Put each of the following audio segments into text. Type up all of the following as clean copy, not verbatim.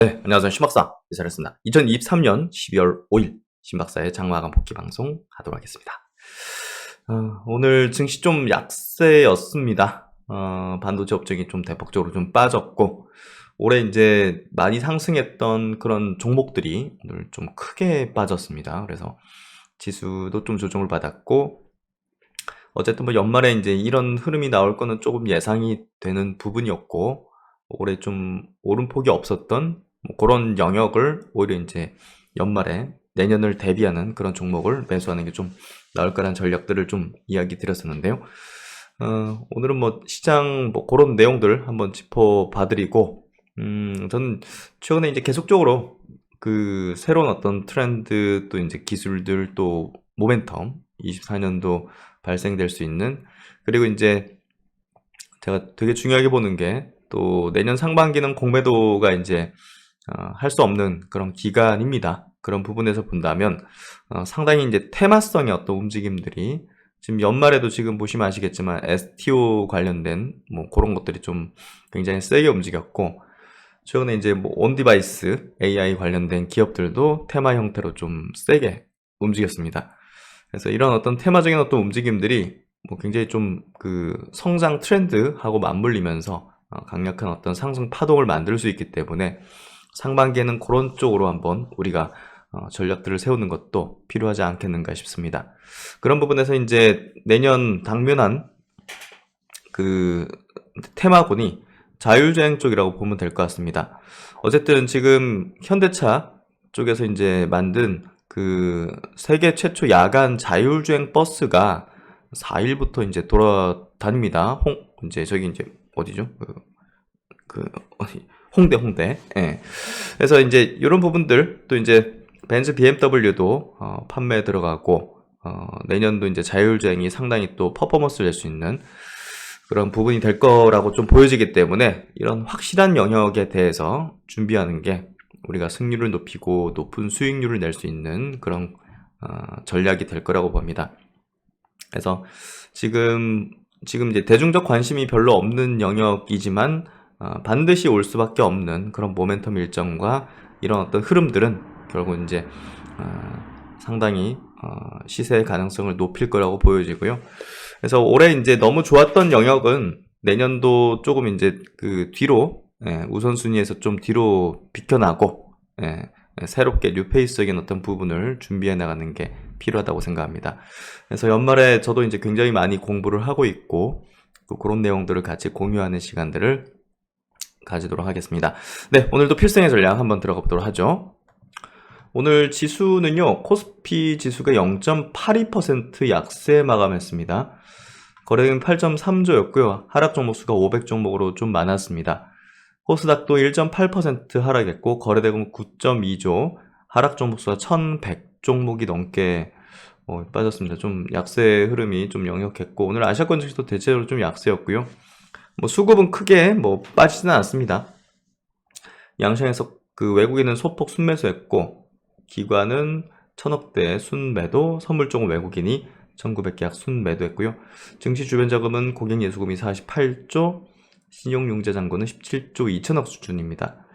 네, 안녕하세요. 신박사 이사였습니다. 2023년 12월 5일 신박사의 장마감 복귀 방송 하도록 하겠습니다. 오늘 증시 좀 약세였습니다. 반도체 업종이 좀 대폭적으로 좀 빠졌고, 올해 이제 많이 상승했던 그런 종목들이 오늘 좀 크게 빠졌습니다. 그래서 지수도 좀 조정을 받았고, 어쨌든 뭐 연말에 이제 이런 흐름이 나올 거는 조금 예상이 되는 부분이었고, 올해 좀 오름폭이 없었던 뭐 그런 영역을 오히려 이제 연말에 내년을 대비하는 그런 종목을 매수하는 게 좀 나을 거라는 전략들을 좀 이야기 드렸었는데요. 오늘은 뭐 시장 뭐 그런 내용들 한번 짚어봐드리고, 저는 최근에 이제 계속적으로 그 새로운 어떤 트렌드 또 이제 기술들 또 모멘텀 24년도 발생될 수 있는, 그리고 이제 제가 되게 중요하게 보는 게 또 내년 상반기는 공매도가 이제 할 수 없는 그런 기간입니다. 그런 부분에서 본다면 상당히 이제 테마성의 어떤 움직임들이 지금 연말에도 지금 보시면 아시겠지만 STO 관련된 뭐 그런 것들이 좀 굉장히 세게 움직였고, 최근에 이제 뭐 온디바이스 AI 관련된 기업들도 테마 형태로 좀 세게 움직였습니다. 그래서 이런 어떤 테마적인 어떤 움직임들이 뭐 굉장히 좀 그 성장 트렌드하고 맞물리면서 강력한 어떤 상승 파동을 만들 수 있기 때문에 상반기에는 그런 쪽으로 한번 우리가 전략들을 세우는 것도 필요하지 않겠는가 싶습니다. 그런 부분에서 이제 내년 당면한 그 테마군이 자율주행 쪽이라고 보면 될 것 같습니다. 어쨌든 지금 현대차 쪽에서 이제 만든 그 세계 최초 야간 자율주행 버스가 4일부터 이제 돌아다닙니다. 이제 저기 이제 어디죠? 어디? 홍대. 예. 그래서 이제 이런 부분들 또 이제 벤츠 BMW도 판매에 들어가고, 내년도 이제 자율주행이 상당히 또 퍼포먼스를 낼 수 있는 그런 부분이 될 거라고 좀 보여지기 때문에 이런 확실한 영역에 대해서 준비하는 게 우리가 승률을 높이고 높은 수익률을 낼 수 있는 그런 전략이 될 거라고 봅니다. 그래서 지금 이제 대중적 관심이 별로 없는 영역이지만 반드시 올 수밖에 없는 그런 모멘텀 일정과 이런 어떤 흐름들은 결국 이제 상당히 시세의 가능성을 높일 거라고 보여지고요. 그래서 올해 이제 너무 좋았던 영역은 내년도 조금 이제 그 뒤로 우선순위에서 좀 뒤로 비켜나고 새롭게 뉴페이스적인 어떤 부분을 준비해 나가는 게 필요하다고 생각합니다. 그래서 연말에 저도 이제 굉장히 많이 공부를 하고 있고 또 그런 내용들을 같이 공유하는 시간들을 가지도록 하겠습니다. 네, 오늘도 필승의 전략 한번 들어가 보도록 하죠. 오늘 지수는요, 코스피 지수가 0.82% 약세 마감했습니다. 거래액은 8.3조였고요. 하락 종목 수가 500종목으로 좀 많았습니다. 코스닥도 1.8% 하락했고 거래대금 9.2조, 하락 종목 수가 1100종목이 넘게 빠졌습니다. 좀 약세 흐름이 좀 역력했고, 오늘 아시아권 증시도 대체적으로 좀 약세였고요. 뭐 수급은 크게 뭐 빠지지는 않습니다. 양시장에서 그 외국인은 소폭 순매수했고, 기관은 1000억대 순매도, 선물 쪽은 외국인이 1900계약 순매도했고요. 증시 주변 자금은 고객 예수금이 48조, 신용융자 잔고는 17조 2천억 수준입니다.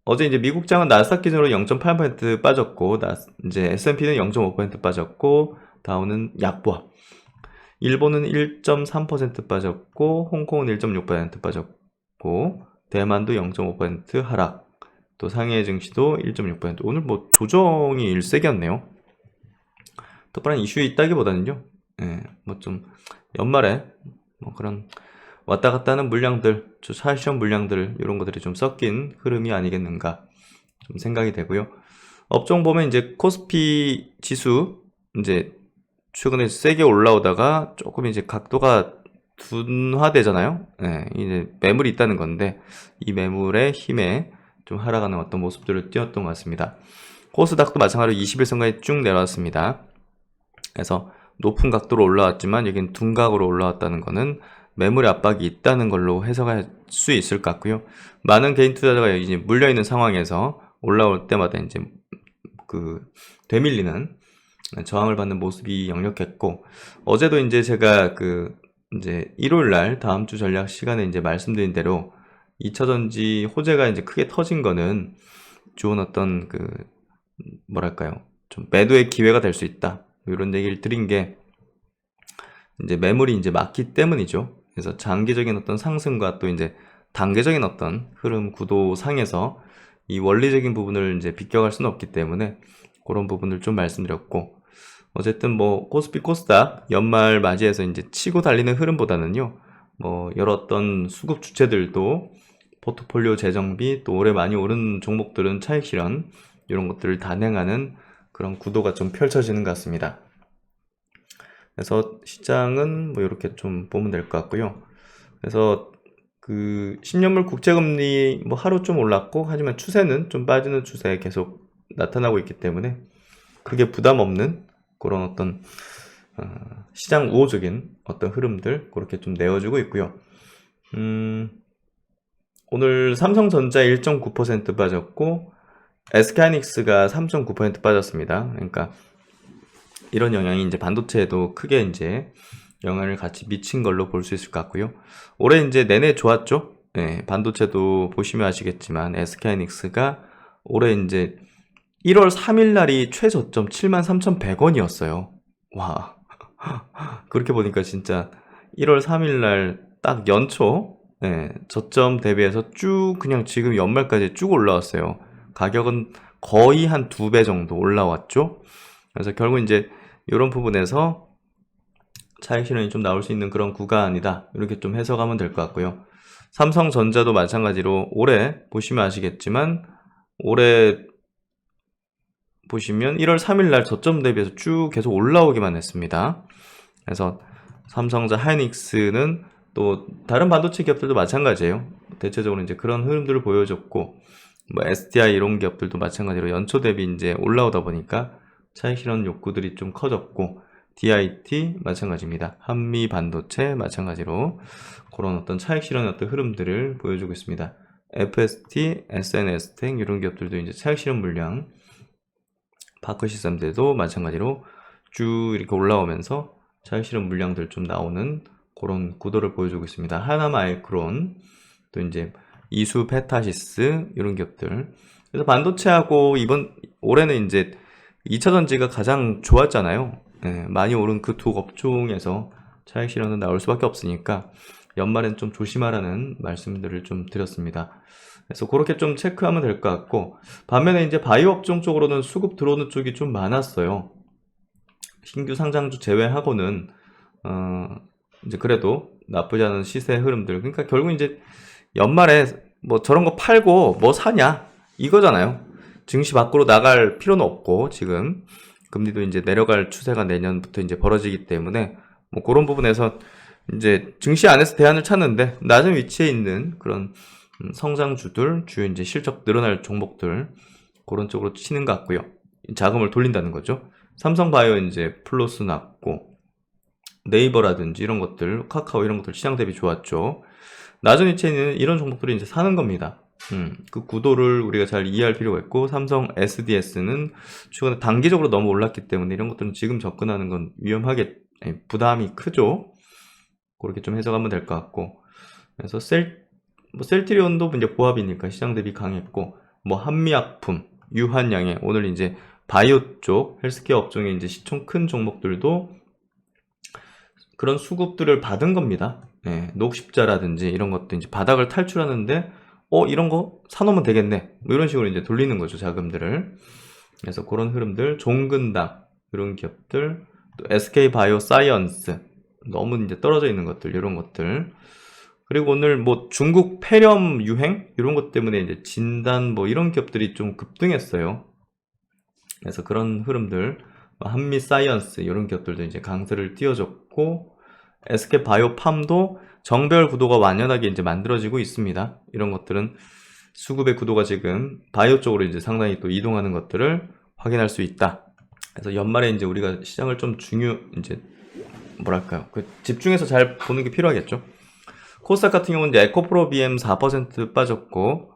어제 이제 미국장은 나스닥 기준으로 0.8% 빠졌고, 이제 S&P는 0.5% 빠졌고, 다우는 약보합. 일본은 1.3% 빠졌고, 홍콩은 1.6% 빠졌고, 대만도 0.5% 하락. 또 상해 증시도 1.6%. 오늘 뭐 조정이 일색이었네요. 특별한 이슈에 있다기보다는요, 뭐 좀 연말에 뭐 그런 왔다 갔다 하는 물량들, 차시험 물량들, 이런 것들이 좀 섞인 흐름이 아니겠는가 좀 생각이 되고요. 업종 보면 이제 코스피 지수 이제 최근에 세게 올라오다가 조금 이제 각도가 둔화되잖아요. 이제 매물이 있다는 건데 이 매물의 힘에 좀 하락하는 어떤 모습들을 띄웠던 것 같습니다. 코스닥도 마찬가지로 20일선까지 쭉 내려왔습니다. 그래서 높은 각도로 올라왔지만 여긴 둔각으로 올라왔다는 것은 매물의 압박이 있다는 걸로 해석할 수 있을 것 같고요. 많은 개인 투자자가 이제 물려 있는 상황에서 올라올 때마다 이제 그 되밀리는 저항을 받는 모습이 역력했고, 어제도 이제 제가 그 이제 일요일 날 다음 주 전략 시간에 이제 말씀드린 대로 2차전지 호재가 이제 크게 터진 거는 좋은 어떤 뭐랄까요, 좀 매도의 기회가 될 수 있다, 이런 얘기를 드린 게 이제 매물이 이제 맞기 때문이죠. 그래서 장기적인 어떤 상승과 또 이제 단계적인 어떤 흐름 구도상에서 이 원리적인 부분을 이제 비껴갈 수는 없기 때문에 그런 부분을 좀 말씀드렸고, 어쨌든 뭐 코스피 코스닥 연말 맞이해서 이제 치고 달리는 흐름보다는요, 뭐 여러 어떤 수급 주체들도 포트폴리오 재정비, 또 올해 많이 오른 종목들은 차익 실현, 이런 것들을 단행하는 그런 구도가 좀 펼쳐지는 것 같습니다. 그래서 시장은 뭐 이렇게 좀 보면 될 것 같고요. 그래서 10년물 국채금리 뭐 하루 좀 올랐고, 하지만 추세는 좀 빠지는 추세에 계속 나타나고 있기 때문에 크게 부담 없는 그런 어떤 시장 우호적인 어떤 흐름들 그렇게 좀 내어주고 있고요. 오늘 삼성전자 1.9% 빠졌고 SK하이닉스가 3.9% 빠졌습니다. 그러니까 이런 영향이 이제 반도체에도 크게 이제 영향을 같이 미친 걸로 볼 수 있을 것 같고요. 올해 이제 내내 좋았죠. 네, 반도체도 보시면 아시겠지만 SK하이닉스가 올해 이제 1월 3일 날이 최저점 73,100원이었어요. 와. 그렇게 보니까 진짜 1월 3일 날 딱 연초, 네, 저점 대비해서 쭉 그냥 지금 연말까지 쭉 올라왔어요. 가격은 거의 한 2배 정도 올라왔죠. 그래서 결국 이제 이런 부분에서 차익 실현이 좀 나올 수 있는 그런 구간이다, 이렇게 좀 해석하면 될 것 같고요. 삼성전자도 마찬가지로 올해 보시면 아시겠지만 올해 보시면 1월 3일 날 저점 대비해서 쭉 계속 올라오기만 했습니다. 그래서 삼성전자, 하이닉스는 또 다른 반도체 기업들도 마찬가지예요. 대체적으로 이제 그런 흐름들을 보여줬고, 뭐 SDI 이런 기업들도 마찬가지로 연초 대비 이제 올라오다 보니까 차익 실현 욕구들이 좀 커졌고, DIT 마찬가지입니다. 한미 반도체 마찬가지로 그런 어떤 차익 실현 어떤 흐름들을 보여주고 있습니다. FST, SNS텍 이런 기업들도 이제 차익 실현 물량, 파크시스템들도 마찬가지로 쭉 이렇게 올라오면서 차익 실현 물량들 좀 나오는 그런 구도를 보여주고 있습니다. 하나마이크론, 또 이제 이수 페타시스 이런 기업들. 그래서 반도체하고 이번 올해는 이제 2차전지가 가장 좋았잖아요. 네, 많이 오른 그 두 업종에서 차익 실현은 나올 수밖에 없으니까 연말엔 좀 조심하라는 말씀들을 좀 드렸습니다. 그래서 그렇게 좀 체크하면 될 것 같고, 반면에 이제 바이오 업종 쪽으로는 수급 들어오는 쪽이 좀 많았어요. 신규 상장주 제외하고는 이제 그래도 나쁘지 않은 시세 흐름들. 그러니까 결국 이제 연말에 뭐 저런 거 팔고 뭐 사냐 이거잖아요. 증시 밖으로 나갈 필요는 없고, 지금 금리도 이제 내려갈 추세가 내년부터 이제 벌어지기 때문에 뭐 그런 부분에서 이제 증시 안에서 대안을 찾는데 낮은 위치에 있는 그런 성장주들, 주요 이제 실적 늘어날 종목들, 그런 쪽으로 치는 것 같고요. 자금을 돌린다는 거죠. 삼성바이오 이제 플러스 났고, 네이버라든지 이런 것들, 카카오 이런 것들 시장 대비 좋았죠. 낮은 위치에 있는 이런 종목들을 이제 사는 겁니다. 그 구도를 우리가 잘 이해할 필요가 있고, 삼성 SDS는 최근에 단기적으로 너무 올랐기 때문에 이런 것들은 지금 접근하는 건 위험하게 부담이 크죠. 그렇게 좀 해석하면 될 것 같고, 그래서 셀트리온도 이제 보합이니까 시장 대비 강했고, 뭐 한미약품, 유한양행, 오늘 이제 바이오 쪽 헬스케어 업종에 이제 시총 큰 종목들도 그런 수급들을 받은 겁니다. 네, 녹십자라든지 이런 것도 이제 바닥을 탈출하는데 이런 거 사놓으면 되겠네, 뭐 이런 식으로 이제 돌리는 거죠, 자금들을. 그래서 그런 흐름들, 종근당 이런 기업들, 또 SK 바이오사이언스 너무 이제 떨어져 있는 것들, 이런 것들. 그리고 오늘 뭐 중국 폐렴 유행 이런 것 때문에 이제 진단 뭐 이런 기업들이 좀 급등했어요. 그래서 그런 흐름들, 한미 사이언스 이런 기업들도 이제 강세를 띄워줬고, SK 바이오팜도 정배열 구도가 완연하게 이제 만들어지고 있습니다. 이런 것들은 수급의 구도가 지금 바이오 쪽으로 이제 상당히 또 이동하는 것들을 확인할 수 있다. 그래서 연말에 이제 우리가 시장을 좀 이제 뭐랄까요, 집중해서 잘 보는 게 필요하겠죠. 코스닥 같은 경우는 이제 에코프로 BM 4% 빠졌고,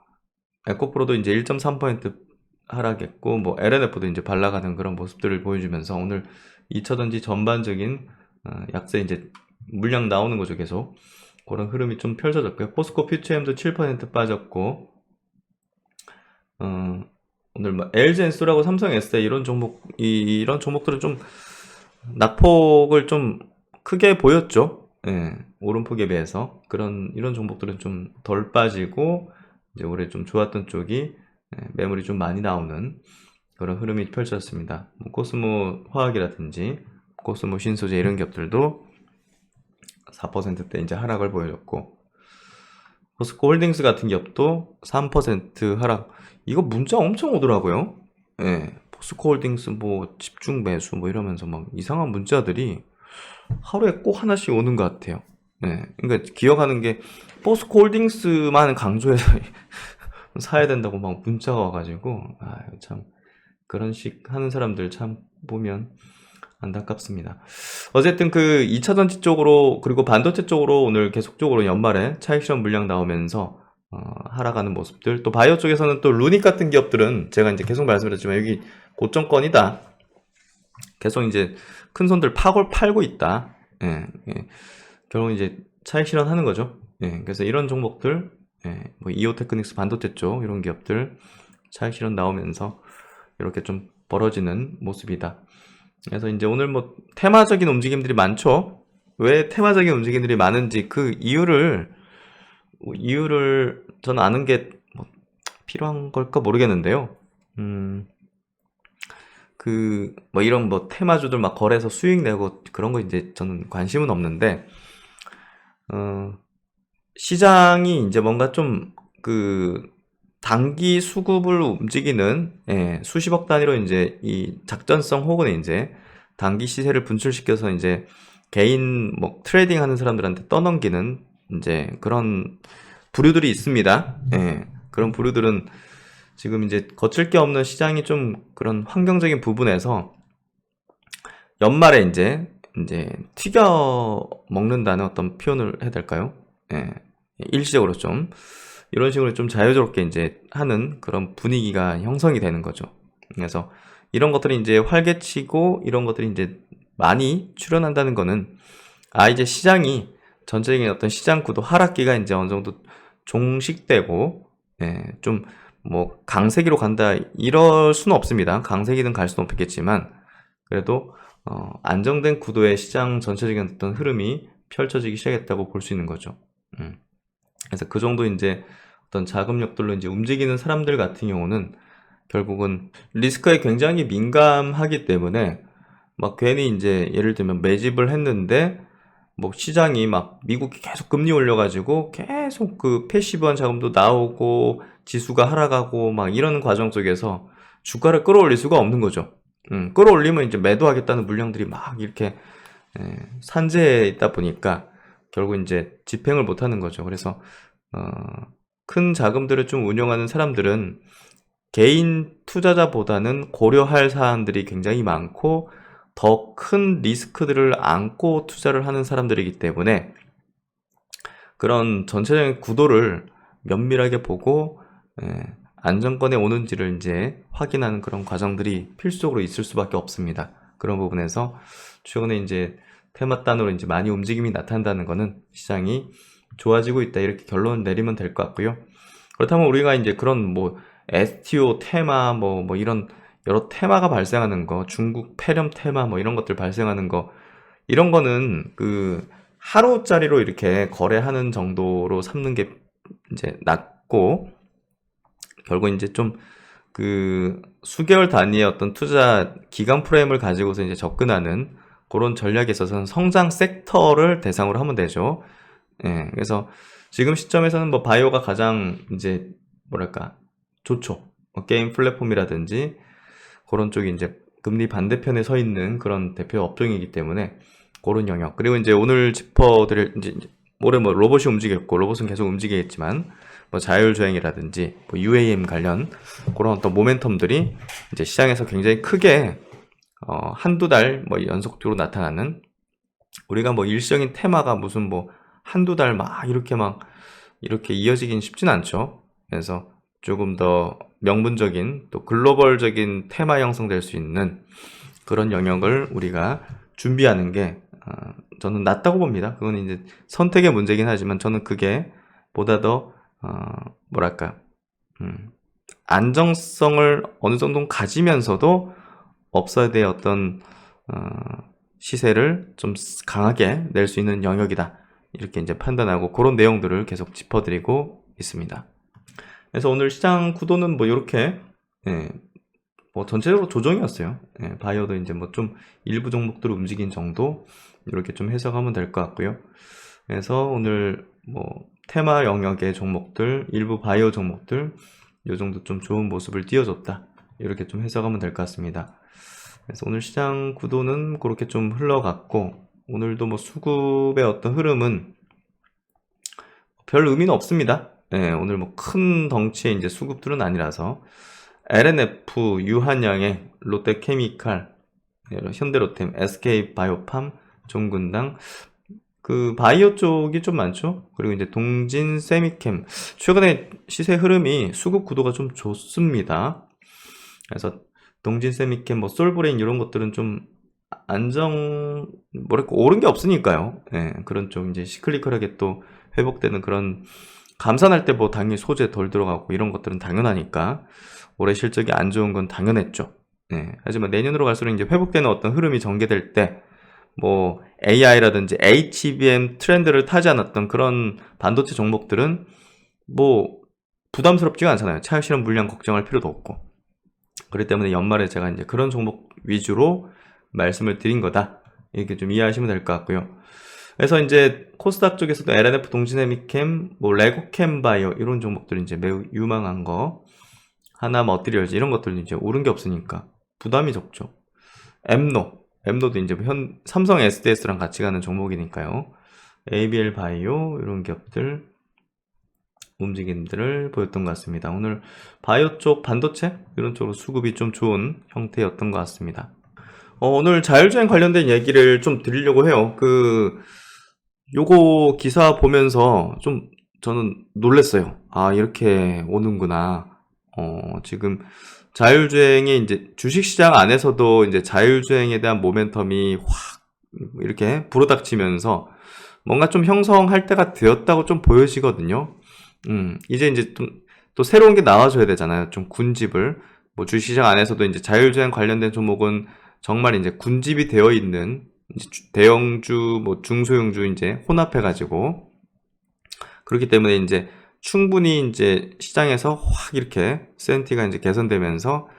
에코프로도 이제 1.3% 하락했고, 뭐 LNF도 이제 발라가는 그런 모습들을 보여주면서 오늘 2차전지 전반적인 약세 이제 물량 나오는 거죠, 계속. 그런 흐름이 좀 펼쳐졌고요. 포스코 퓨처엠도 7% 빠졌고, 오늘 뭐 LG엔솔하고 삼성 에스테이 이런 이런 종목들은 좀 낙폭을 좀 크게 보였죠. 예, 오름폭에 비해서 이런 종목들은 좀 덜 빠지고 이제 올해 좀 좋았던 쪽이 매물이 좀 많이 나오는 그런 흐름이 펼쳐졌습니다. 뭐 코스모 화학이라든지 코스모 신소재 이런 기업들도 4%대 이제 하락을 보여줬고, 포스코 홀딩스 같은 기업도 3% 하락. 이거 문자 엄청 오더라고요. 예, 포스코 홀딩스 뭐 집중 매수 뭐 이러면서 막 이상한 문자들이 하루에 꼭 하나씩 오는 것 같아요. 예, 그러니까 기억하는 게 포스코 홀딩스만 강조해서 사야 된다고 막 문자가 와가지고 참 그런 식 하는 사람들 참 보면 안타깝습니다. 어쨌든 그 2차전지 쪽으로 그리고 반도체 쪽으로 오늘 계속적으로 연말에 차익 실현 물량 나오면서 하락하는 모습들, 또 바이오 쪽에서는 또 루닉 같은 기업들은 제가 이제 계속 말씀드렸지만 여기 고점권이다. 계속 이제 큰 손들 팔고 있다. 예, 예. 결국 이제 차익 실현하는 거죠. 예, 그래서 이런 종목들, 뭐 이오테크닉스 반도체 쪽 이런 기업들 차익 실현 나오면서 이렇게 좀 벌어지는 모습이다. 그래서 이제 오늘 뭐 테마적인 움직임들이 많죠. 왜 테마적인 움직임들이 많은지 그 이유를 저는 아는 게 뭐 필요한 걸까 모르겠는데요. 그 뭐 이런 뭐 테마주들 막 거래해서 수익 내고 그런 거 이제 저는 관심은 없는데, 시장이 이제 뭔가 좀 그 단기 수급을 움직이는, 수십억 단위로 이제 이 작전성 혹은 이제 단기 시세를 분출시켜서 이제 개인 뭐 트레이딩 하는 사람들한테 떠넘기는 이제 그런 부류들이 있습니다. 그런 부류들은 지금 이제 거칠 게 없는 시장이 좀 그런 환경적인 부분에서 연말에 이제 튀겨 먹는다는 어떤 표현을 해야 될까요? 일시적으로 좀 이런 식으로 좀 자유롭게 이제 하는 그런 분위기가 형성이 되는 거죠. 그래서 이런 것들이 이제 활개치고 이런 것들이 이제 많이 출현한다는 거는 이제 시장이 전체적인 어떤 시장 구도 하락기가 이제 어느 정도 종식되고, 좀 뭐 강세기로 간다 이럴 수는 없습니다. 강세기는 갈 수는 없겠지만 그래도 안정된 구도의 시장 전체적인 어떤 흐름이 펼쳐지기 시작했다고 볼 수 있는 거죠. 그래서 그 정도 이제 어떤 자금력들로 이제 움직이는 사람들 같은 경우는 결국은 리스크에 굉장히 민감하기 때문에 막 괜히 이제 예를 들면 매집을 했는데 뭐 시장이 막 미국이 계속 금리 올려가지고 계속 그 패시브한 자금도 나오고 지수가 하락하고 막 이런 과정 속에서 주가를 끌어올릴 수가 없는 거죠. 끌어올리면 이제 매도하겠다는 물량들이 막 이렇게 산재해 있다 보니까 결국 이제 집행을 못 하는 거죠. 그래서 큰 자금들을 좀 운영하는 사람들은 개인 투자자보다는 고려할 사안들이 굉장히 많고 더 큰 리스크들을 안고 투자를 하는 사람들이기 때문에 그런 전체적인 구도를 면밀하게 보고 안정권에 오는지를 이제 확인하는 그런 과정들이 필수적으로 있을 수밖에 없습니다. 그런 부분에서 최근에 이제 테마단으로 이제 많이 움직임이 나타난다는 것은 시장이 좋아지고 있다 이렇게 결론 내리면 될 것 같고요. 그렇다면 우리가 이제 그런 뭐 STO 테마 뭐 이런 여러 테마가 발생하는 거, 중국 폐렴 테마 뭐 이런 것들 발생하는 거, 이런 거는 그 하루짜리로 이렇게 거래하는 정도로 삼는 게 이제 낫고, 결국 이제 좀 그 수개월 단위의 어떤 투자 기간 프레임을 가지고서 이제 접근하는 그런 전략에 있어서는 성장 섹터를 대상으로 하면 되죠. 그래서 지금 시점에서는 뭐 바이오가 가장 이제 뭐랄까 좋죠. 뭐 게임 플랫폼이라든지 그런 쪽이 이제 금리 반대편에 서 있는 그런 대표 업종이기 때문에 그런 영역. 그리고 이제 오늘 짚어드릴 이제 올해 뭐 로봇이 움직였고 로봇은 계속 움직이겠지만 뭐 자율주행이라든지 뭐 UAM 관련 그런 어떤 모멘텀들이 이제 시장에서 굉장히 크게 한두 달 뭐 연속적으로 나타나는, 우리가 뭐 일시적인 테마가 무슨 뭐 한두 달 이렇게 이어지긴 쉽진 않죠. 그래서 조금 더 명분적인 또 글로벌적인 테마 형성될 수 있는 그런 영역을 우리가 준비하는 게 저는 낫다고 봅니다. 그건 이제 선택의 문제긴 하지만 저는 그게 보다 더 뭐랄까 안정성을 어느 정도 가지면서도 업사이드의 어떤 시세를 좀 강하게 낼 수 있는 영역이다. 이렇게 이제 판단하고 그런 내용들을 계속 짚어드리고 있습니다. 그래서 오늘 시장 구도는 뭐 이렇게 뭐 전체적으로 조정이었어요. 바이오도 이제 뭐 좀 일부 종목들을 움직인 정도 이렇게 좀 해석하면 될 것 같고요. 그래서 오늘 뭐 테마 영역의 종목들, 일부 바이오 종목들 이 정도 좀 좋은 모습을 띄워줬다. 이렇게 좀 해석하면 될 것 같습니다. 그래서 오늘 시장 구도는 그렇게 좀 흘러갔고 오늘도 뭐 수급의 어떤 흐름은 별 의미는 없습니다. 오늘 뭐 큰 덩치의 이제 수급들은 아니라서 LNF, 유한양행, 롯데케미칼, 현대로템, SK바이오팜, 종근당 그 바이오 쪽이 좀 많죠. 그리고 이제 동진 세미캠 최근에 시세 흐름이 수급 구도가 좀 좋습니다. 그래서 동진 세미캠, 뭐 솔브레인 이런 것들은 좀 뭐랄까 오른 게 없으니까요. 그런 쪽 이제 시클리컬하게 또 회복되는 그런 감산할 때 뭐 당연히 소재 덜 들어가고 이런 것들은 당연하니까 올해 실적이 안 좋은 건 당연했죠. 하지만 내년으로 갈수록 이제 회복되는 어떤 흐름이 전개될 때 뭐 AI라든지 HBM 트렌드를 타지 않았던 그런 반도체 종목들은 뭐 부담스럽지가 않잖아요. 차익 실현 물량 걱정할 필요도 없고. 그렇기 때문에 연말에 제가 이제 그런 종목 위주로 말씀을 드린 거다. 이렇게 좀 이해하시면 될 것 같고요. 그래서 이제 코스닥 쪽에서도 LNF, 동진에미캠, 뭐 레고캠 바이오 이런 종목들이 이제 매우 유망한 거, 하나 머티리얼즈 이런 것들은 이제 오른 게 없으니까 부담이 적죠. 엠노도 이제 삼성 SDS랑 같이 가는 종목이니까요. ABL 바이오 이런 기업들 움직임들을 보였던 것 같습니다. 오늘 바이오 쪽 반도체 이런 쪽으로 수급이 좀 좋은 형태였던 것 같습니다. 오늘 자율주행 관련된 얘기를 좀 드리려고 해요. 요거 기사 보면서 좀 저는 놀랬어요. 아, 이렇게 오는구나. 지금 자율주행이 이제 주식시장 안에서도 이제 자율주행에 대한 모멘텀이 확 이렇게 불어닥치면서 뭔가 좀 형성할 때가 되었다고 좀 보여지거든요. 이제 또 새로운 게 나와줘야 되잖아요. 좀 군집을. 뭐 주식시장 안에서도 이제 자율주행 관련된 종목은 정말 이제 군집이 되어 있는 대형주, 뭐 중소형주 이제 혼합해가지고 그렇기 때문에 이제 충분히 이제 시장에서 확 이렇게 센티가 이제 개선되면서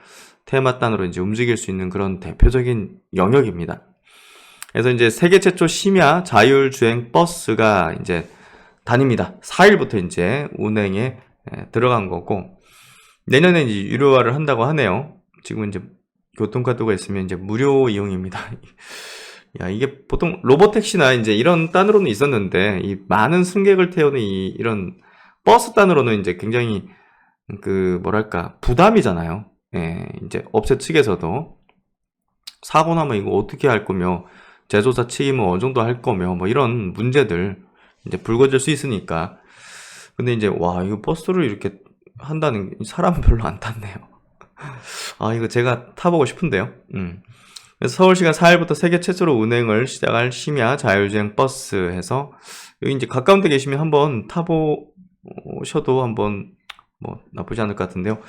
테마단으로 이제 움직일 수 있는 그런 대표적인 영역입니다. 그래서 이제 세계 최초 심야 자율주행 버스가 이제 다닙니다. 4일부터 이제 운행에 들어간 거고 내년에 이제 유료화를 한다고 하네요. 지금 이제 교통카드가 있으면 이제 무료 이용입니다. 야, 이게 보통 로보택시나 이제 이런 단으로는 있었는데 이 많은 승객을 태우는 이런 버스 단으로는 이제 굉장히 뭐랄까 부담이잖아요. 이제 업체 측에서도 사고 나면 이거 어떻게 할 거며 제조사 책임은 어느 정도 할 거며 뭐 이런 문제들 이제 불거질 수 있으니까. 근데 이제 와, 이거 버스를 이렇게 한다는 사람은 별로 안 탔네요. 아, 이거 제가 타보고 싶은데요. 그래서 서울시가 4일부터 세계 최초로 운행을 시작할 심야 자율주행 버스 해서 여기 이제 가까운 데 계시면 한번 타보셔도 한번 뭐 나쁘지 않을 것 같은데요.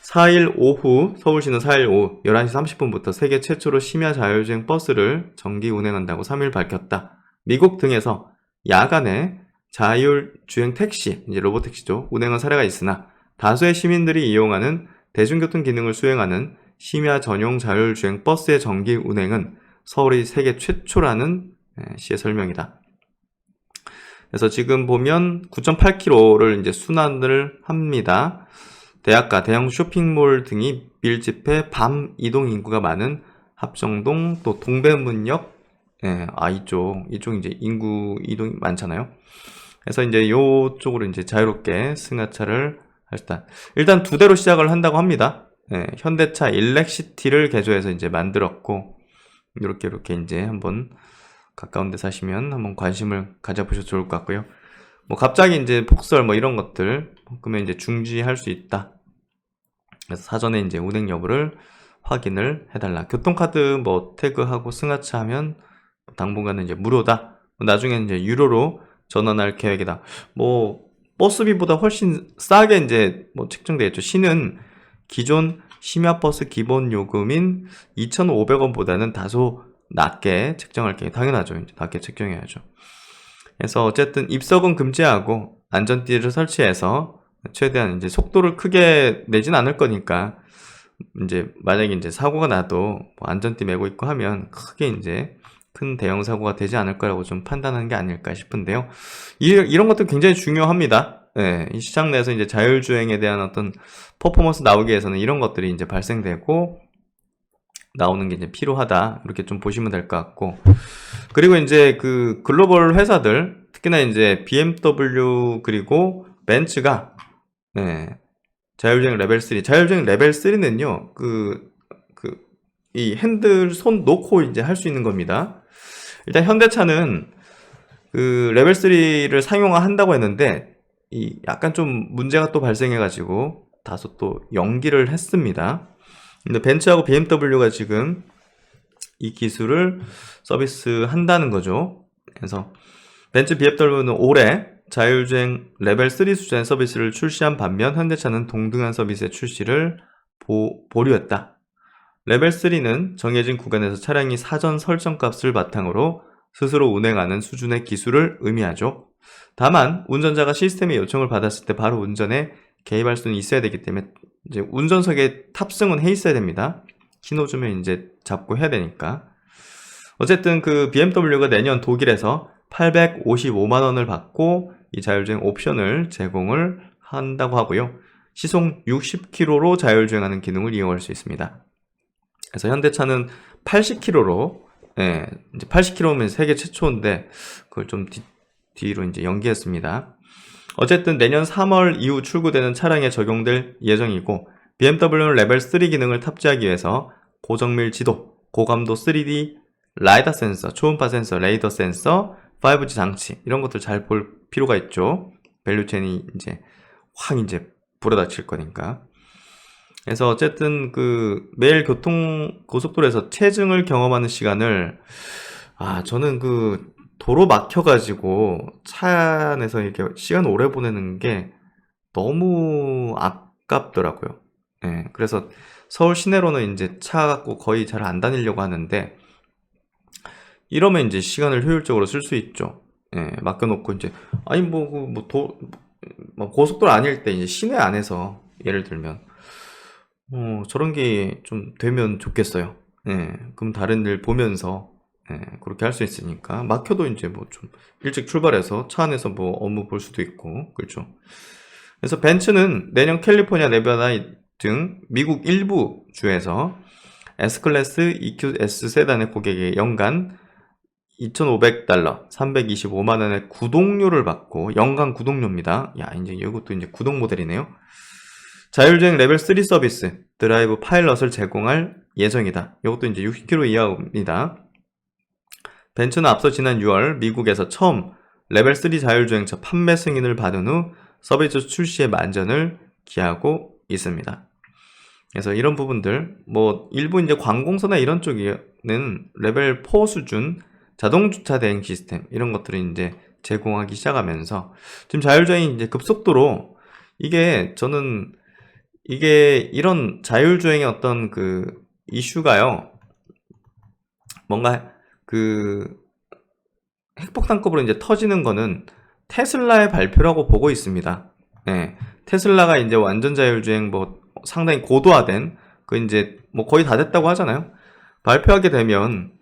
4일 오후 서울시는 4일 오후 11시 30분부터 세계 최초로 심야 자율주행 버스를 정기 운행한다고 3일 밝혔다. 미국 등에서 야간에 자율주행 택시, 이제 로보택시죠, 운행한 사례가 있으나 다수의 시민들이 이용하는 대중교통 기능을 수행하는 심야 전용 자율주행 버스의 정기 운행은 서울이 세계 최초라는 시의 설명이다. 그래서 지금 보면 9.8km를 이제 순환을 합니다. 대학가, 대형 쇼핑몰 등이 밀집해 밤 이동 인구가 많은 합정동, 또 동대문역, 이쪽 이제 인구 이동이 많잖아요. 그래서 이제 이쪽으로 이제 자유롭게 승하차를 할수있다. 일단 2대로 시작을 한다고 합니다. 현대차 일렉시티를 개조해서 이제 만들었고, 이렇게 이제 한번 가까운 데 사시면 한번 관심을 가져보셔도 좋을 것 같고요. 뭐 갑자기 이제 폭설 뭐 이런 것들 그러면 이제 중지할 수 있다. 그래서 사전에 이제 운행 여부를 확인을 해달라. 교통카드 뭐 태그하고 승하차 하면 당분간은 이제 무료다. 나중에 이제 유료로 전환할 계획이다. 뭐 버스비보다 훨씬 싸게 이제 뭐 책정되겠죠. 시는 기존 심야버스 기본 요금인 2,500원보다는 다소 낮게 책정할 게 당연하죠. 이제 낮게 책정해야죠. 그래서 어쨌든 입석은 금지하고 안전띠를 설치해서 최대한 이제 속도를 크게 내진 않을 거니까 이제 만약에 이제 사고가 나도 뭐 안전띠 메고 있고 하면 크게 이제 큰 대형 사고가 되지 않을 거라고 좀 판단하는 게 아닐까 싶은데요. 이런 것도 굉장히 중요합니다. 예, 이 시장 내에서 이제 자율주행에 대한 어떤 퍼포먼스 나오기 위해서는 이런 것들이 이제 발생되고 나오는 게 이제 필요하다. 이렇게 좀 보시면 될 것 같고. 그리고 이제 그 글로벌 회사들, 특히나 이제 BMW 그리고 벤츠가, 예, 자율주행 레벨 3. 자율주행 레벨 3는요, 이 핸들 손 놓고 이제 할 수 있는 겁니다. 일단 현대차는 그 레벨 3를 상용화한다고 했는데, 이 약간 좀 문제가 또 발생해가지고 다소 또 연기를 했습니다. 근데 벤츠하고 BMW가 지금 이 기술을 서비스 한다는 거죠. 그래서 벤츠 BMW는 올해 자율주행 레벨 3 수준의 서비스를 출시한 반면 현대차는 동등한 서비스의 출시를 보류했다. 레벨 3는 정해진 구간에서 차량이 사전 설정값을 바탕으로 스스로 운행하는 수준의 기술을 의미하죠. 다만 운전자가 시스템의 요청을 받았을 때 바로 운전에 개입할 수는 있어야 되기 때문에 이제 운전석에 탑승은 해 있어야 됩니다. 신호주면 이제 잡고 해야 되니까. 어쨌든 그 BMW가 내년 독일에서 855만 원을 받고 이 자율주행 옵션을 제공을 한다고 하고요. 시속 60km로 자율주행하는 기능을 이용할 수 있습니다. 그래서 현대차는 80km로, 예, 이제 80km면 세계 최초인데 그걸 좀 뒤로 이제 연기했습니다. 어쨌든 내년 3월 이후 출고되는 차량에 적용될 예정이고 BMW는 레벨 3 기능을 탑재하기 위해서 고정밀 지도, 고감도 3D 라이다 센서, 초음파 센서, 레이더 센서, 5G 장치 이런 것들 잘 볼 필요가 있죠. 밸류체인이 이제 확 이제 불어닥칠 거니까. 그래서 어쨌든 그 매일 고속도로에서 체증을 경험하는 시간을 저는 그 도로 막혀가지고 차 안에서 이렇게 시간 오래 보내는 게 너무 아깝더라고요. 예, 그래서 서울 시내로는 이제 차 갖고 거의 잘 안 다니려고 하는데 이러면 이제 시간을 효율적으로 쓸 수 있죠. 예, 맡겨놓고 이제 아니 뭐 고속도로 아닐 때 이제 시내 안에서 예를 들면 저런 게 좀 되면 좋겠어요. 예, 그럼 다른 일 보면서 예, 그렇게 할 수 있으니까 막혀도 이제 뭐 좀 일찍 출발해서 차 안에서 뭐 업무 볼 수도 있고 그렇죠. 그래서 벤츠는 내년 캘리포니아, 네바다 등 미국 일부 주에서 S클래스 EQS 세단의 고객에게 연간 $2,500, 325만 원의 구독료를 받고 연간 구독료입니다. 야, 이제 이것도 이제 구독 모델이네요. 자율주행 레벨 3 서비스 드라이브 파일럿을 제공할 예정이다. 이것도 이제 60km 이하입니다. 벤츠는 앞서 지난 6월 미국에서 처음 레벨 3 자율주행차 판매 승인을 받은 후 서비스 출시에 만전을 기하고 있습니다. 그래서 이런 부분들 뭐 일부 이제 관공서나 이런 쪽에는 레벨 4 수준 자동주차 대행 시스템 이런 것들을 이제 제공하기 시작하면서 지금 자율주행이 이제 급속도로 저는 이게 이런 자율주행의 어떤 그 이슈가요 뭔가 그 핵폭탄급으로 이제 터지는 거는 테슬라의 발표라고 보고 있습니다. 네, 테슬라가 이제 완전 자율주행 뭐 상당히 고도화된 그 이제 뭐 거의 다 됐다고 하잖아요. 발표하게 되면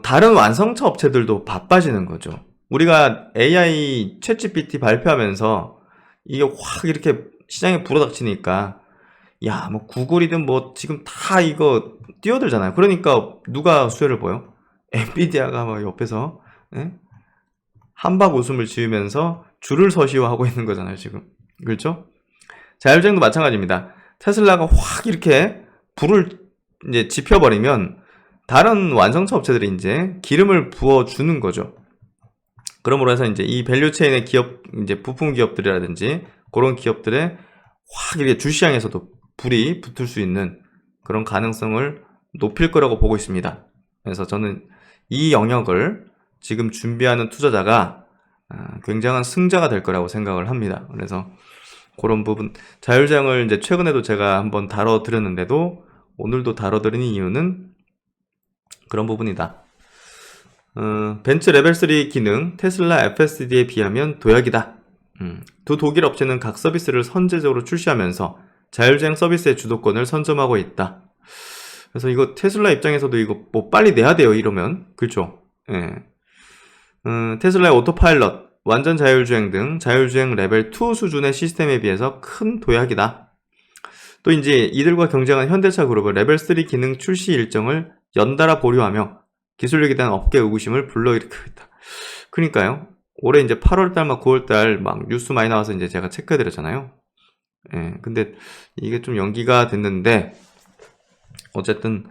다른 완성차 업체들도 바빠지는 거죠. 우리가 AI 챗GPT 발표하면서 이게 확 이렇게 시장에 불어닥치니까 야, 뭐 구글이든 뭐 지금 다 이거 뛰어들잖아요. 그러니까 누가 수혜를 보여? 엔비디아가 막 옆에서 한박 웃음을 지으면서 줄을 서시오하고 있는 거잖아요, 지금. 그렇죠? 자율주행도 마찬가지입니다. 테슬라가 확 이렇게 불을 이제 지펴버리면 다른 완성차 업체들이 이제 기름을 부어주는 거죠. 그러므로 해서 이제 이 밸류체인의 기업, 이제 부품 기업들이라든지 그런 기업들의 확 이렇게 주시장에서도 불이 붙을 수 있는 그런 가능성을 높일 거라고 보고 있습니다. 그래서 저는 이 영역을 지금 준비하는 투자자가 굉장한 승자가 될 거라고 생각을 합니다. 그래서 그런 부분, 자율주행을 이제 최근에도 제가 한번 다뤄드렸는데도 오늘도 다뤄드리는 이유는 그런 부분이다. 벤츠 레벨 3 기능 테슬라 FSD에 비하면 도약이다. 두 독일 업체는 각 서비스를 선제적으로 출시하면서 자율주행 서비스의 주도권을 선점하고 있다. 그래서 이거 테슬라 입장에서도 이거 뭐 빨리 내야 돼요, 이러면. 그렇죠? 예. 테슬라의 오토파일럿, 완전 자율주행 등 자율주행 레벨 2 수준의 시스템에 비해서 큰 도약이다. 또 이제 이들과 경쟁한 현대차 그룹은 레벨 3 기능 출시 일정을 연달아 보류하며 기술력에 대한 업계 의구심을 불러일으키고 있다. 그러니까요. 올해 이제 8월달 막 9월달 막 뉴스 많이 나와서 이제 제가 체크해드렸잖아요. 예. 근데 이게 좀 연기가 됐는데 어쨌든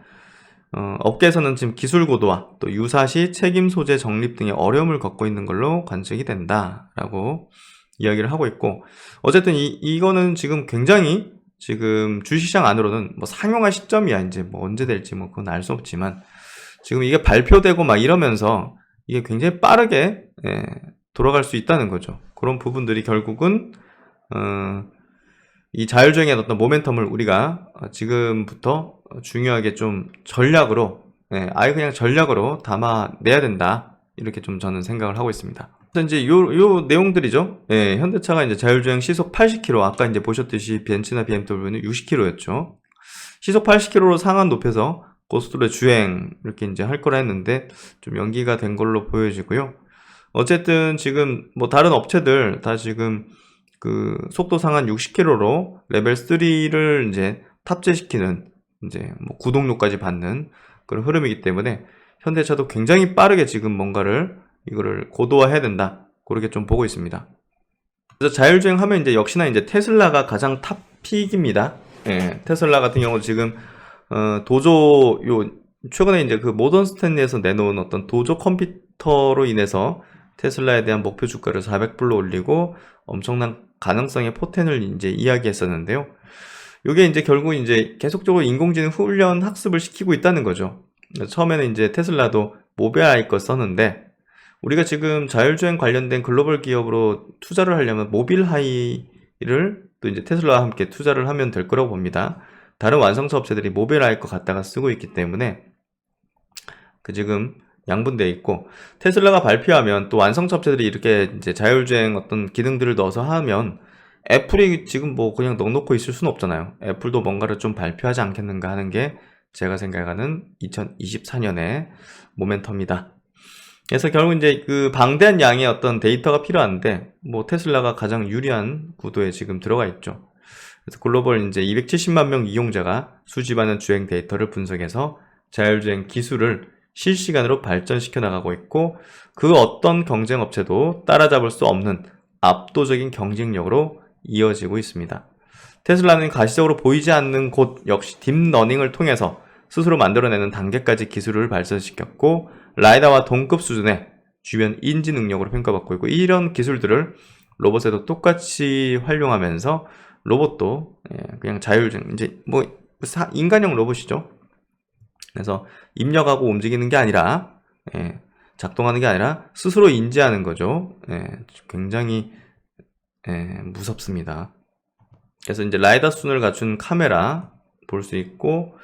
업계에서는 지금 기술 고도화, 또 유사시 책임 소재 정립 등의 어려움을 겪고 있는 걸로 관측이 된다라고 이야기를 하고 있고, 어쨌든 이거는 지금 굉장히 지금 주식시장 안으로는 뭐 상용화 시점이야. 이제 뭐 언제 될지 뭐 그건 알 수 없지만 지금 이게 발표되고 막 이러면서 이게 굉장히 빠르게 돌아갈 수 있다는 거죠. 그런 부분들이 결국은 이 자율주행의 어떤 모멘텀을 우리가 지금부터 중요하게 좀 전략으로, 아예 그냥 전략으로 담아내야 된다. 이렇게 좀 저는 생각을 하고 있습니다. 이제 요 내용들이죠. 현대차가 이제 자율주행 시속 80km, 아까 이제 보셨듯이 벤츠나 BMW는 60km였죠. 시속 80km로 상한 높여서 고속도로의 주행 이렇게 이제 할 거라 했는데 좀 연기가 된 걸로 보여지고요. 어쨌든 지금 뭐 다른 업체들 다 지금 그 속도 상한 60km로 레벨 3를 이제 탑재시키는 이제 뭐 구독료까지 받는 그런 흐름이기 때문에 현대차도 굉장히 빠르게 지금 뭔가를 이거를 고도화해야 된다. 그렇게 좀 보고 있습니다. 그래서 자율주행 하면 이제 역시나 이제 테슬라가 가장 탑픽입니다. 테슬라 같은 경우 지금 도조 최근에 이제 그 모던 스탠리에서 내놓은 어떤 도조 컴퓨터로 인해서 테슬라에 대한 목표 주가를 400불로 올리고 엄청난 가능성의 포텐을 이제 이야기했었는데요. 이게 이제 결국 이제 계속적으로 인공지능 훈련 학습을 시키고 있다는 거죠. 처음에는 이제 테슬라도 모빌아이 거 썼는데 우리가 지금 자율주행 관련된 글로벌 기업으로 투자를 하려면 모빌하이를 또 이제 테슬라와 함께 투자를 하면 될 거라고 봅니다. 다른 완성차 업체들이 모빌아이 거 갖다가 쓰고 있기 때문에 그 지금 양분되어 있고, 테슬라가 발표하면 또 완성차 업체들이 이렇게 이제 자율주행 어떤 기능들을 넣어서 하면 애플이 지금 뭐 그냥 넉놓고 있을 수는 없잖아요. 애플도 뭔가를 좀 발표하지 않겠는가 하는 게 제가 생각하는 2024년의 모멘텀이다. 그래서 결국 이제 그 방대한 양의 어떤 데이터가 필요한데 뭐 테슬라가 가장 유리한 구도에 지금 들어가 있죠. 그래서 글로벌 이제 270만 명 이용자가 수집하는 주행 데이터를 분석해서 자율주행 기술을 실시간으로 발전시켜 나가고 있고, 그 어떤 경쟁 업체도 따라잡을 수 없는 압도적인 경쟁력으로 이어지고 있습니다. 테슬라는 가시적으로 보이지 않는 곳 역시 딥러닝을 통해서 스스로 만들어내는 단계까지 기술을 발전시켰고, 라이다와 동급 수준의 주변 인지 능력으로 평가받고 있고, 이런 기술들을 로봇에도 똑같이 활용하면서 로봇도 그냥 자율주행, 이제 뭐 인간형 로봇이죠. 그래서 입력하고 움직이는 게 아니라 작동하는 게 아니라 스스로 인지하는 거죠. 굉장히 무섭습니다. 그래서 이제 라이다 수준을 갖춘 카메라 볼 수 있고,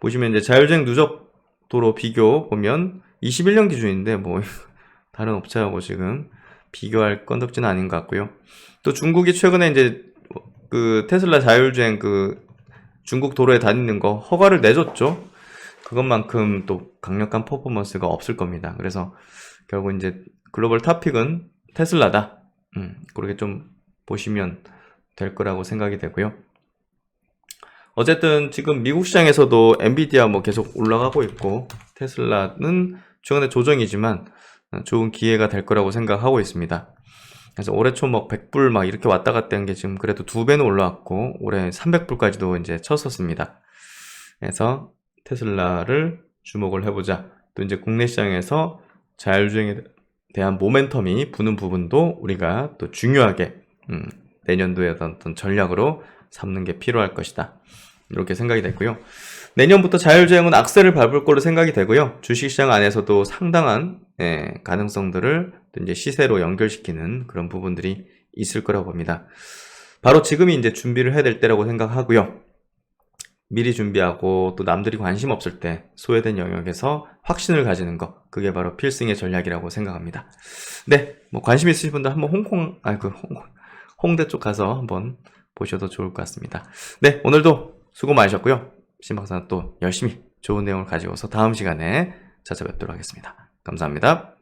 보시면 이제 자율주행 누적도로 비교 보면 21년 기준인데 뭐 다른 업체하고 지금 비교할 건덕지는 아닌 것 같고요. 또 중국이 최근에 이제 그 테슬라 자율주행 그 중국 도로에 다니는 거 허가를 내줬죠. 그것만큼 또 강력한 퍼포먼스가 없을 겁니다. 그래서 결국 이제 글로벌 탑픽은 테슬라다. 그렇게 좀 보시면 될 거라고 생각이 되고요. 어쨌든 지금 미국 시장에서도 엔비디아 뭐 계속 올라가고 있고, 테슬라는 최근에 조정이지만 좋은 기회가 될 거라고 생각하고 있습니다. 그래서 올해 초 뭐 100불 막 이렇게 왔다 갔다 한 게 지금 그래도 2배는 올라왔고, 올해 300불까지도 이제 쳤었습니다. 그래서 테슬라를 주목을 해보자. 또 이제 국내 시장에서 자율주행에 대한 모멘텀이 부는 부분도 우리가 또 중요하게 내년도에 어떤 전략으로 삼는 게 필요할 것이다. 이렇게 생각이 됐고요. 내년부터 자율주행은 악셀을 밟을 걸로 생각이 되고요. 주식시장 안에서도 상당한 가능성들을 또 이제 시세로 연결시키는 그런 부분들이 있을 거라고 봅니다. 바로 지금이 이제 준비를 해야 될 때라고 생각하고요. 미리 준비하고 또 남들이 관심 없을 때 소외된 영역에서 확신을 가지는 것, 그게 바로 필승의 전략이라고 생각합니다. 네, 뭐 관심 있으신 분들 한번 홍대 쪽 가서 한번 보셔도 좋을 것 같습니다. 네, 오늘도 수고 많으셨고요. 신박사는 또 열심히 좋은 내용을 가지고서 다음 시간에 찾아뵙도록 하겠습니다. 감사합니다.